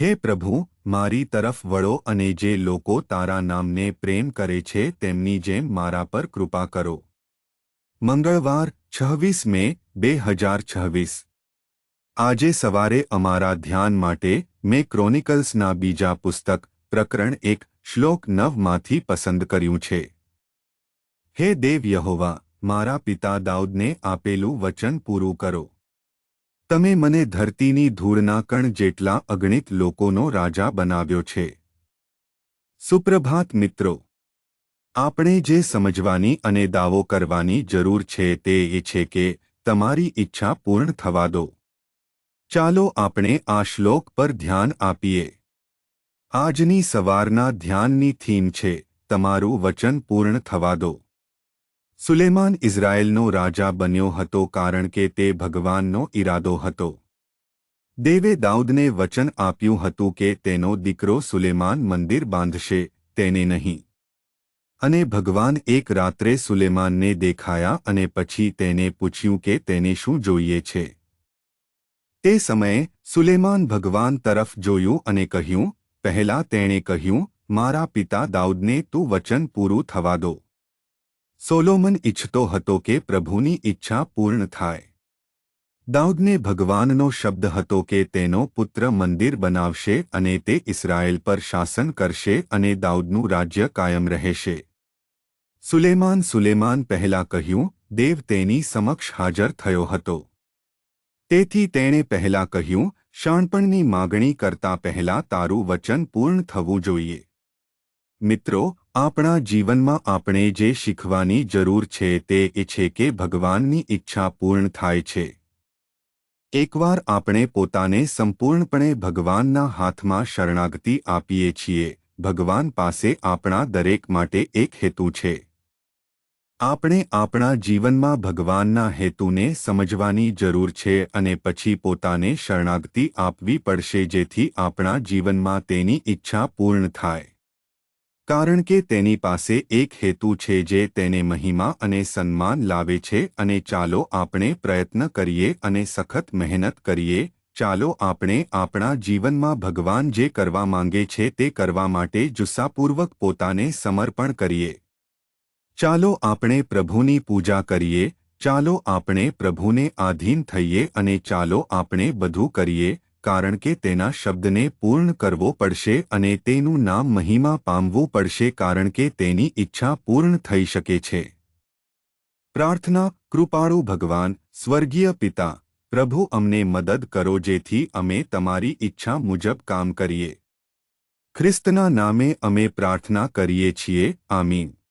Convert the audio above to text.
હે પ્રભુ, મારી તરફ વળો અને જે લોકો તારા નામને પ્રેમ કરે છે તેમની જેમ મારા પર કૃપા કરો. મંગળવાર 26 મે 2026. આજે સવારે અમારા ધ્યાન માટે મેં ક્રોનિકલ્સના બીજા પુસ્તક પ્રકરણ 1 શ્લોક 9 માંથી પસંદ કર્યું છે. હે દેવ યહોવા, મારા પિતા દાઉદને આપેલું વચન પૂરું કરો. તમે મને ધરતીની ધૂળના કણ જેટલા અગણિત લોકોનો રાજા બનાવ્યો છે. સુપ્રભાત મિત્રો. આપણે જે સમજવાની અને દાવો કરવાની જરૂર છે તે એ છે કે તમારી ઈચ્છા પૂર્ણ થવા દો. ચાલો આપણે આ શ્લોક પર ધ્યાન આપીએ. આજની સવારના ધ્યાનની થીમ છે તમારું વચન પૂર્ણ થવા દો. સુલેમાન ઇઝરાયેલનો રાજા બન્યો હતો કારણ કે તે ભગવાનનો ઈરાદો હતો. દેવે દાઉદને વચન આપ્યું હતું કે તેનો દીકરો સુલેમાન મંદિર બાંધશે, તેને નહીં. અને ભગવાન એક રાત્રે સુલેમાનને દેખાયા અને પછી તેને પૂછ્યું કે તેને શું જોઈએ છે. તે સમયે સુલેમાન ભગવાન તરફ જોયું અને કહ્યું, પહેલા તેણે કહ્યું, મારા પિતા દાઉદને તું વચન પૂરું થવા દો. સોલોમન ઈચ્છતો હતો કે પ્રભુની ઈચ્છા પૂર્ણ થાય. દાઉદને ભગવાનનો શબ્દ હતો કે તેનો પુત્ર મંદિર બનાવશે અને તે ઇસ્રાયેલ પર શાસન કરશે અને દાઉદનું રાજ્ય કાયમ રહેશે. સુલેમાન પહેલા કહ્યું, દેવ તેની સમક્ષ હાજર થયો હતો. તેથી તેણે પહેલા કહ્યું, શાણપણની માગણી કરતા પહેલા તારું વચન પૂર્ણ થવું જોઈએ. મિત્રો, આપણા જીવનમાં આપણે જે શીખવાની જરૂર છે તે એ છે કે ભગવાનની ઈચ્છા પૂર્ણ થાય છે. એકવાર આપણે પોતાને સંપૂર્ણપણે ભગવાનના હાથમાં શરણાગતિ આપીએ છીએ, ભગવાન પાસે આપણા દરેક માટે એક હેતુ છે. આપણે આપણા જીવનમાં ભગવાનના હેતુને સમજવાની જરૂર છે અને પછી પોતાને શરણાગતિ આપવી પડશે જેથી આપણા જીવનમાં તેની ઈચ્છા પૂર્ણ થાય. કારણ કે તેની પાસે એક હેતુ છે જે તેને મહિમા અને સન્માન લાવે છે અને ચાલો આપણે પ્રયત્ન કરીએ અને સખત મહેનત કરીએ. ચાલો આપણે આપણા જીવનમાં ભગવાન જે કરવા માંગે છે તે કરવા માટે જુસ્સાપૂર્વક પોતાને સમર્પણ કરીએ. ચાલો આપણે પ્રભુની પૂજા કરીએ, ચાલો આપણે પ્રભુને આધીન થઈએ અને ચાલો આપણે બધું કરીએ, કારણ કે તેના શબ્દને પૂર્ણ કરવો પડશે અને તેનું નામ મહિમા પામવું પડશે કારણ કે તેની ઈચ્છા પૂર્ણ થઈ શકે છે. પ્રાર્થના. કૃપાળુ ભગવાન, સ્વર્ગીય પિતા, પ્રભુ અમને મદદ કરો જેથી અમે તમારી ઈચ્છા મુજબ કામ કરીએ. ખ્રિસ્તના નામે અમે પ્રાર્થના કરીએ છીએ. આમીન.